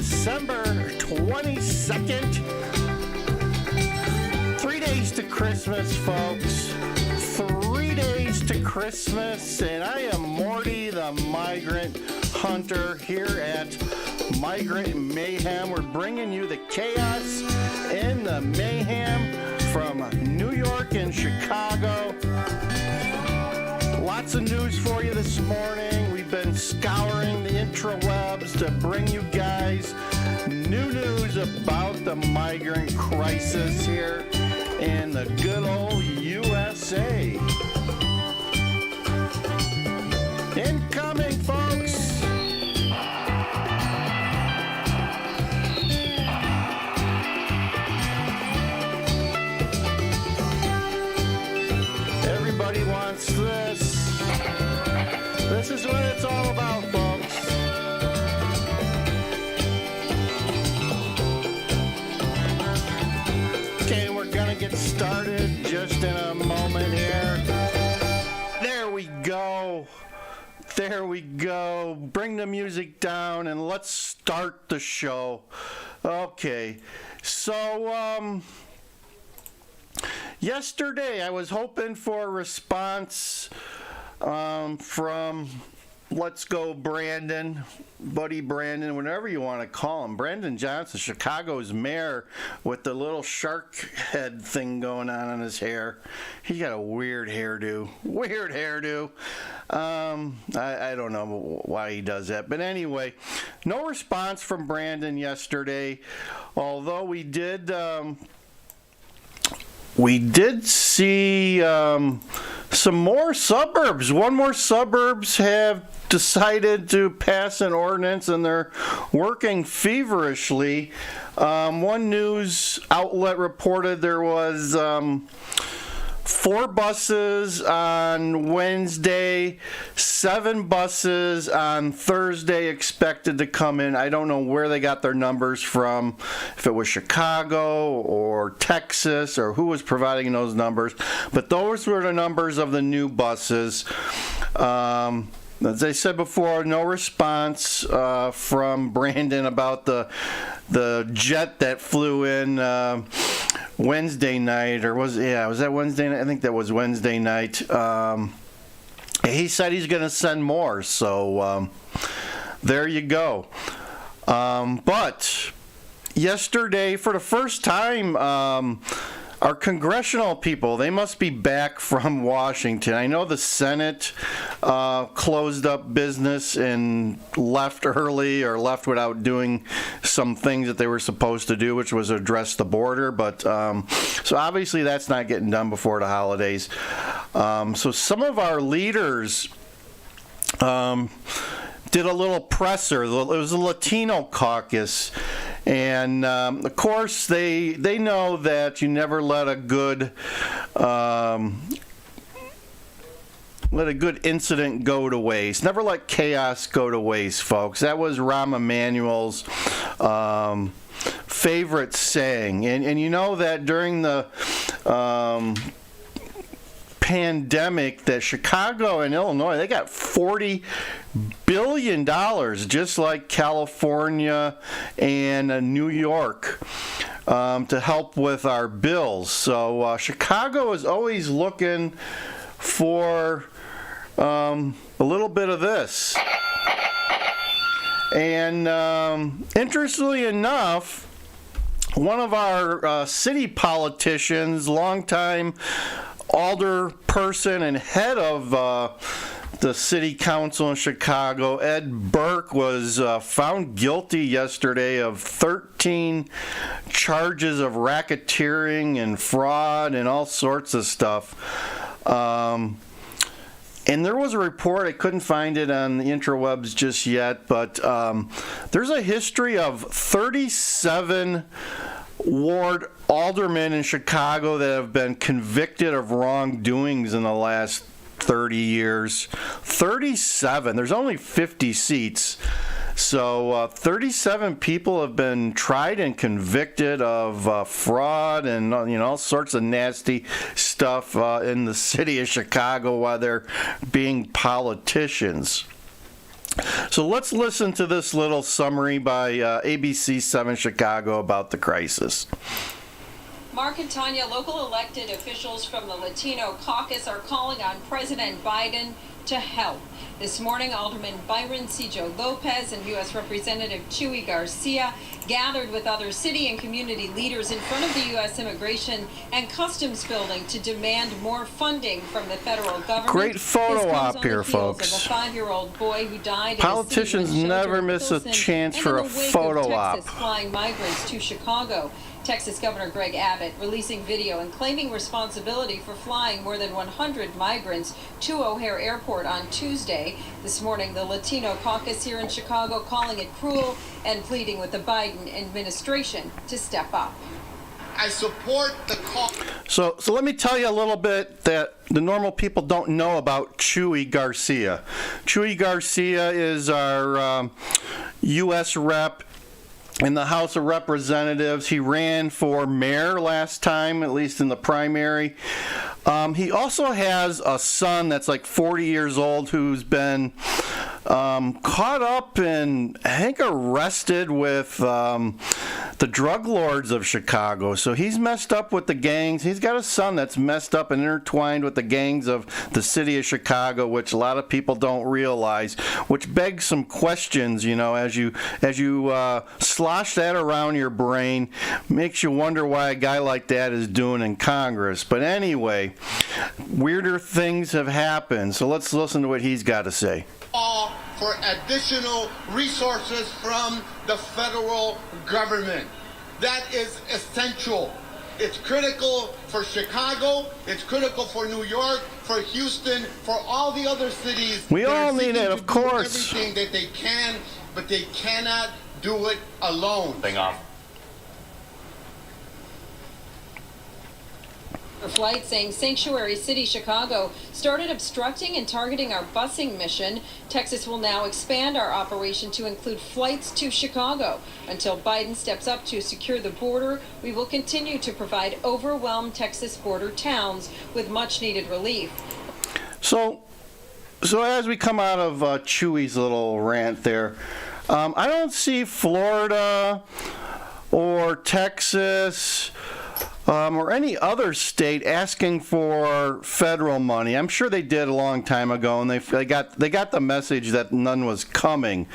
December 22nd. 3 days to Christmas, folks. 3 days to Christmas, and I am Morty, the migrant hunter, here at Migrant Mayhem. We're bringing you the chaos and the mayhem from New York and Chicago. Lots of news for you this morning. We've been scouring the intrawebs to bring you guys new news about the migrant crisis here in the good old USA. Incoming, folks. Everybody wants this. This is what it's all about, folks. Okay, we're gonna get started just in a moment here. There we go. There we go. Bring the music down and let's start the show. Okay, so yesterday I was hoping for a response from Let's Go Brandon, Buddy Brandon, whatever you want to call him. Brandon Johnson, Chicago's mayor, with the little shark head thing going on in his hair. He's got a weird hairdo. I don't know why he does that. But anyway, no response from Brandon yesterday, although we did see some more suburbs. One more suburbs have decided to pass an ordinance, and they're working feverishly. One news outlet reported there was 4 buses on Wednesday, 7 buses on Thursday expected to come in. I don't know where they got their numbers from, if it was Chicago or Texas or who was providing those numbers, but those were the numbers of the new buses. As I said before, no response from Brandon about the jet that flew in Wednesday night, or was that Wednesday night? I think that was Wednesday night. He said he's going to send more, so there you go. But yesterday, for the first time, our congressional people, they must be back from Washington. I know the Senate closed up business and left early, or left without doing some things that they were supposed to do, which was address the border. But so obviously that's not getting done before the holidays. So some of our leaders did a little presser. It was a Latino caucus. And, of course, they know that you never let a good incident go to waste. Never let chaos go to waste, folks. That was Rahm Emanuel's favorite saying. And you know that during the pandemic, that Chicago and Illinois, they got $40 billion, just like California and New York, to help with our bills. So Chicago is always looking for a little bit of this. And interestingly enough, one of our city politicians, longtime alderperson and head of the city council in Chicago, Ed Burke, was found guilty yesterday of 13 charges of racketeering and fraud and all sorts of stuff. And there was a report, I couldn't find it on the interwebs just yet, but there's a history of 37 ward aldermen in Chicago that have been convicted of wrongdoings in the last 30 years. 37. There's only 50 seats. So 37 people have been tried and convicted of fraud and all sorts of nasty stuff in the city of Chicago while they're being politicians. So let's listen to this little summary by ABC 7 Chicago about the crisis. Mark and Tanya, local elected officials from the Latino caucus are calling on President Biden to help. This morning, Alderman Byron Cijo Lopez and U.S. Representative Chuy Garcia gathered with other city and community leaders in front of the U.S. Immigration and Customs Building to demand more funding from the federal government. Great photo op here, folks. Of a 5-year-old boy who died. Politicians never miss a chance for a photo op. Texas flying migrants to Chicago. Texas Governor Greg Abbott releasing video and claiming responsibility for flying more than 100 migrants to O'Hare Airport on Tuesday. This morning, the Latino caucus here in Chicago calling it cruel and pleading with the Biden administration to step up. I support the call. So let me tell you a little bit that the normal people don't know about Chuy Garcia. Chuy Garcia is our U.S. rep in the House of Representatives. He ran for mayor last time, at least in the primary. He also has a son that's like 40 years old who's been caught up and, I think, arrested with the drug lords of Chicago. So he's messed up with the gangs. He's got a son that's messed up and intertwined with the gangs of the city of Chicago, which a lot of people don't realize, which begs some questions, you know, as you slosh that around your brain, makes you wonder why a guy like that is doing in Congress. But anyway, weirder things have happened. So let's listen to what he's got to say. For additional resources from the federal government. That is essential. It's critical for Chicago, it's critical for New York, for Houston, for all the other cities. We all need it, of course. Everything that they can, but they cannot do it alone. Flight saying Sanctuary City, Chicago started obstructing and targeting our busing mission. Texas will now expand our operation to include flights to Chicago. Until Biden steps up to secure the border, we will continue to provide overwhelmed Texas border towns with much needed relief. So as we come out of Chuy's little rant there, I don't see Florida or Texas or any other state asking for federal money. I'm sure they did a long time ago, and they got the message that none was coming.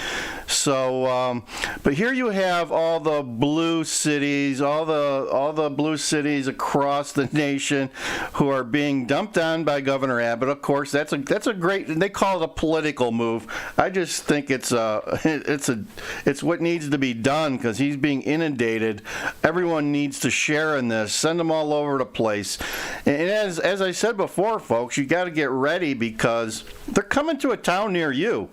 So, but here you have all the blue cities, all the blue cities across the nation who are being dumped on by Governor Abbott. Of course, that's a great. They call it a political move. I just think it's what needs to be done because he's being inundated. Everyone needs to share in this. Send them all over the place. And as I said before, folks, you got to get ready because they're coming to a town near you.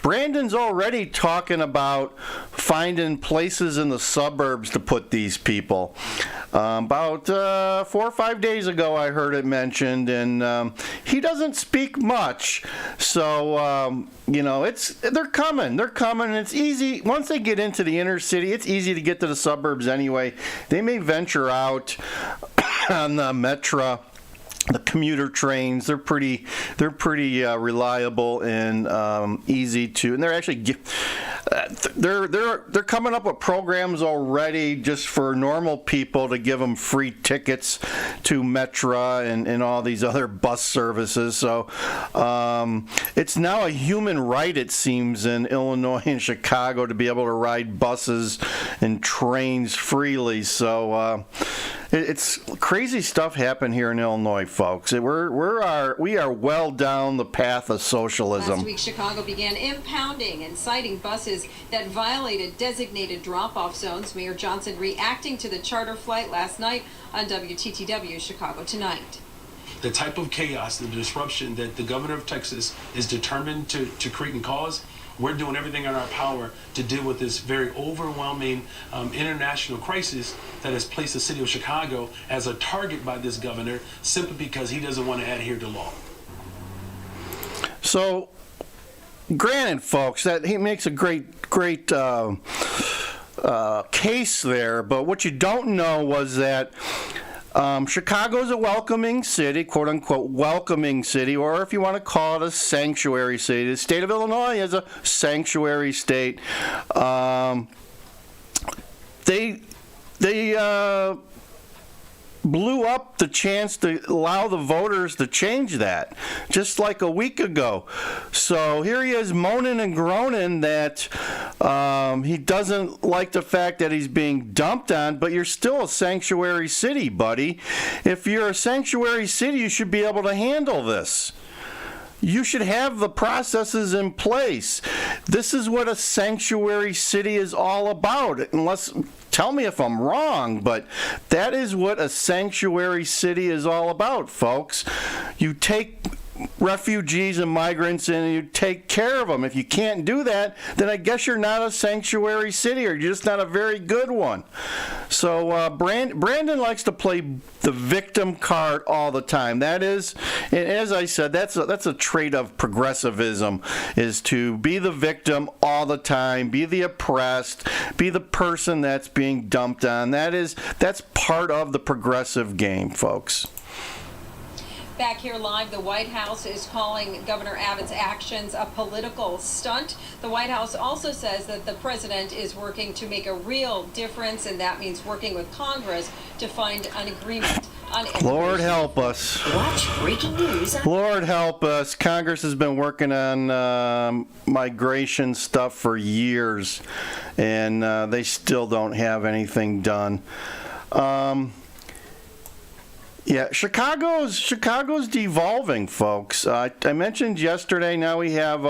Brandon's already talking about finding places in the suburbs to put these people. About 4 or 5 days ago, I heard it mentioned, and he doesn't speak much. So, they're coming. They're coming. It's easy. Once they get into the inner city, it's easy to get to the suburbs anyway. They may venture out on the Metro. The commuter trains, they're pretty reliable and easy to, and they're actually they're coming up with programs already just for normal people to give them free tickets to Metro and all these other bus services. So it's now a human right, it seems, in Illinois and Chicago to be able to ride buses and trains freely. So it's crazy stuff happened here in Illinois, folks. We are well down the path of socialism. Last week, Chicago began impounding and citing buses that violated designated drop-off zones. Mayor Johnson reacting to the charter flight last night on WTTW Chicago Tonight. The type of chaos, the disruption that the governor of Texas is determined to create and cause, we're doing everything in our power to deal with this very overwhelming international crisis that has placed the city of Chicago as a target by this governor simply because he doesn't want to adhere to law. So, granted, folks, that he makes a great case there, but what you don't know was that Chicago's a welcoming city, quote unquote welcoming city, or if you want to call it a sanctuary city. The state of Illinois is a sanctuary state. They blew up the chance to allow the voters to change that just like a week ago. So here he is moaning and groaning that he doesn't like the fact that he's being dumped on, but you're still a sanctuary city, buddy. If you're a sanctuary city, you should be able to handle this. You should have the processes in place. This is what a sanctuary city is all about. Unless, tell me if I'm wrong, but that is what a sanctuary city is all about, folks. You take refugees and migrants and you take care of them. If you can't do that, then I guess you're not a sanctuary city, or you're just not a very good one. So Brandon likes to play the victim card all the time. That is, and as I said, that's a trait of progressivism, is to be the victim all the time, be the oppressed, be the person that's being dumped on. That's part of the progressive game, folks. Back here live, the White House is calling Governor Abbott's actions a political stunt. The White House also says that the president is working to make a real difference, and that means working with Congress to find an agreement on immigration. Lord help us. Watch breaking news. Lord help us. Congress has been working on migration stuff for years, and they still don't have anything done. Yeah, Chicago's devolving, folks. I mentioned yesterday. Now we have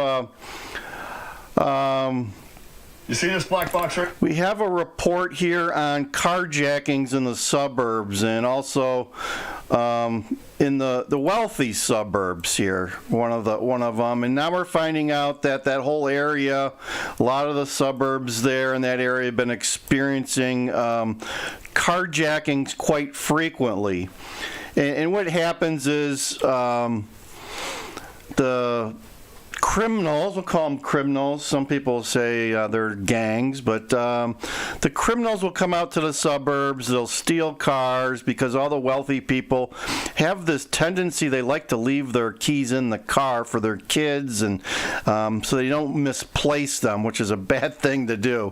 you see this black box right? We have a report here on carjackings in the suburbs, and also in the wealthy suburbs here. One of them, and now we're finding out that whole area, a lot of the suburbs there in that area have been experiencing carjackings quite frequently. And what happens is the criminals, we'll call them criminals. Some people say they're gangs, but the criminals will come out to the suburbs. They'll steal cars because all the wealthy people have this tendency. They like to leave their keys in the car for their kids, and so they don't misplace them, which is a bad thing to do.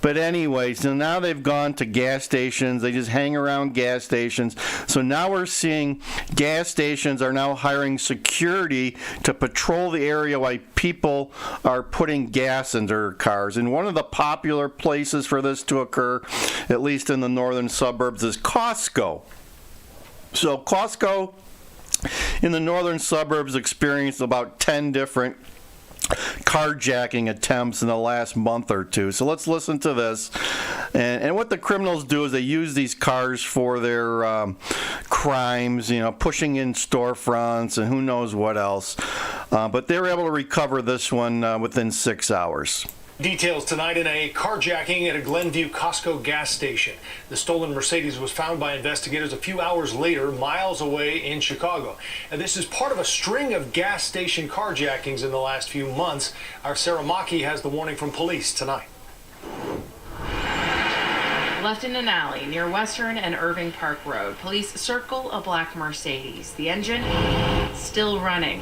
But anyway, so now they've gone to gas stations. They just hang around gas stations. So now we're seeing gas stations are now hiring security to patrol the area while people are putting gas in their cars. And one of the popular places for this to occur, at least in the northern suburbs, is Costco. So Costco in the northern suburbs experienced about 10 different carjacking attempts in the last month or two. So let's listen to this. And what the criminals do is they use these cars for their crimes, pushing in storefronts and who knows what else. But they were able to recover this one within 6 hours. Details tonight in a carjacking at a Glenview Costco gas station. The stolen Mercedes was found by investigators a few hours later, miles away in Chicago. And this is part of a string of gas station carjackings in the last few months. Our Sarah Maki has the warning from police tonight. Left in an alley near Western and Irving Park Road, police circle a black Mercedes. The engine still running.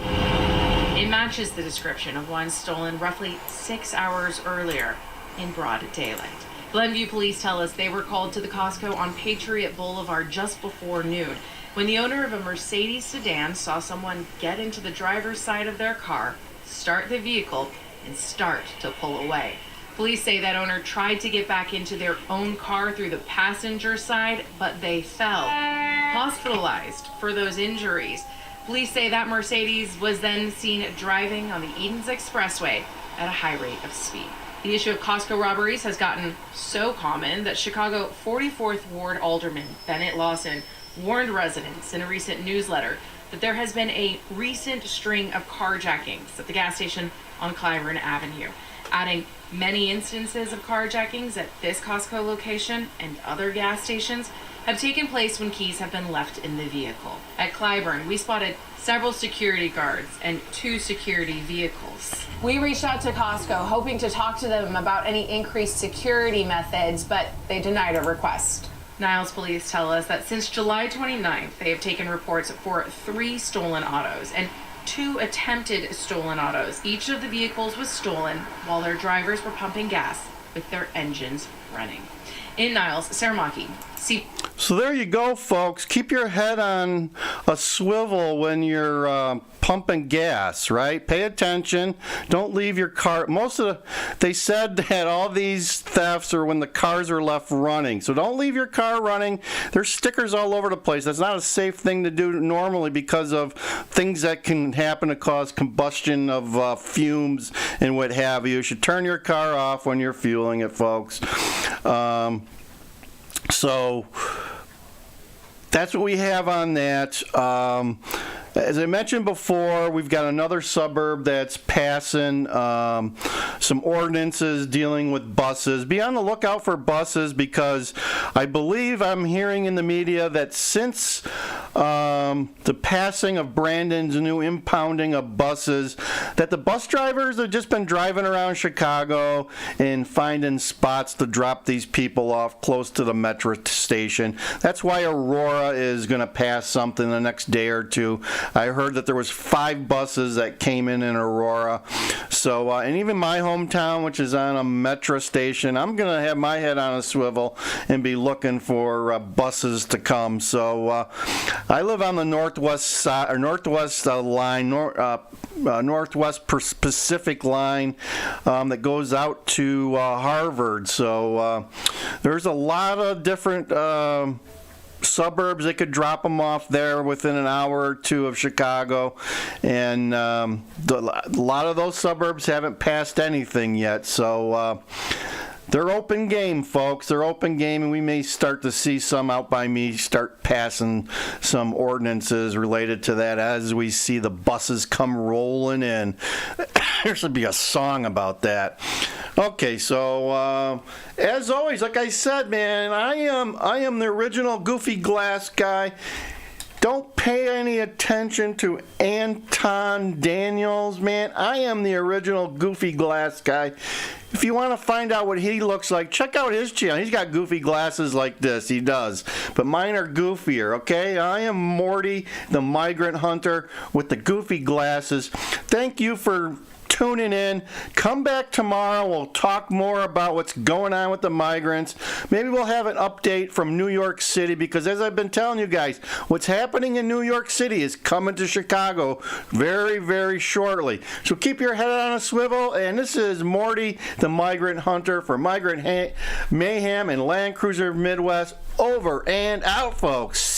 It matches the description of one stolen roughly 6 hours earlier in broad daylight. Glenview police tell us they were called to the Costco on Patriot Boulevard just before noon when the owner of a Mercedes sedan saw someone get into the driver's side of their car, start the vehicle, and start to pull away. Police say that owner tried to get back into their own car through the passenger side, but they fell. Hospitalized for those injuries. Police say that Mercedes was then seen driving on the Edens Expressway at a high rate of speed. The issue of Costco robberies has gotten so common that Chicago 44th Ward Alderman Bennett Lawson warned residents in a recent newsletter that there has been a recent string of carjackings at the gas station on Clyburn Avenue, adding many instances of carjackings at this Costco location and other gas stations have taken place when keys have been left in the vehicle. At Clyburn, we spotted several security guards and 2 security vehicles. We reached out to Costco hoping to talk to them about any increased security methods, but they denied our request. Niles police tell us that since July 29th, they have taken reports for 3 stolen autos and 2 attempted stolen autos. Each of the vehicles was stolen while their drivers were pumping gas with their engines running. In Niles, Sarah Maki. So there you go, folks. Keep your head on a swivel when you're pumping gas, right? Pay attention. Don't leave your car. They said that all these thefts are when the cars are left running. So don't leave your car running. There's stickers all over the place. That's not a safe thing to do normally because of things that can happen to cause combustion of fumes and what have you. You should turn your car off when you're fueling it, folks. So that's what we have on that. As I mentioned before, we've got another suburb that's passing some ordinances dealing with buses. Be on the lookout for buses because I believe I'm hearing in the media that since the passing of Brandon's new impounding of buses, that the bus drivers have just been driving around Chicago and finding spots to drop these people off close to the metro station. That's why Aurora is going to pass something the next day or two. I heard that there was 5 buses that came in Aurora. So, and even my hometown, which is on a metro station, I'm going to have my head on a swivel and be looking for buses to come. So, I live on the northwest side, or northwest line, Northwest Pacific line that goes out to Harvard. So, there's a lot of different suburbs. They could drop them off there within an hour or two of Chicago, and a lot of those suburbs haven't passed anything yet, so they're open game, folks. They're open game, and we may start to see some out by me start passing some ordinances related to that as we see the buses come rolling in. There should be a song about that. Okay, so as always, like I said, man, I am the original Goofy Glass guy. Don't pay any attention to Anton Daniels, man. I am the original Goofy Glass guy. If you want to find out what he looks like, check out his channel. He's got goofy glasses like this. He does. But mine are goofier, okay? I am Morty, the migrant hunter with the goofy glasses. Thank you for tuning in. Come back tomorrow. We'll talk more about what's going on with the migrants. Maybe we'll have an update from New York City because, as I've been telling you guys, what's happening in New York City is coming to Chicago very, very shortly. So keep your head on a swivel. And this is Morty, the migrant hunter for Migrant Mayhem and Land Cruiser Midwest. Over and out, folks.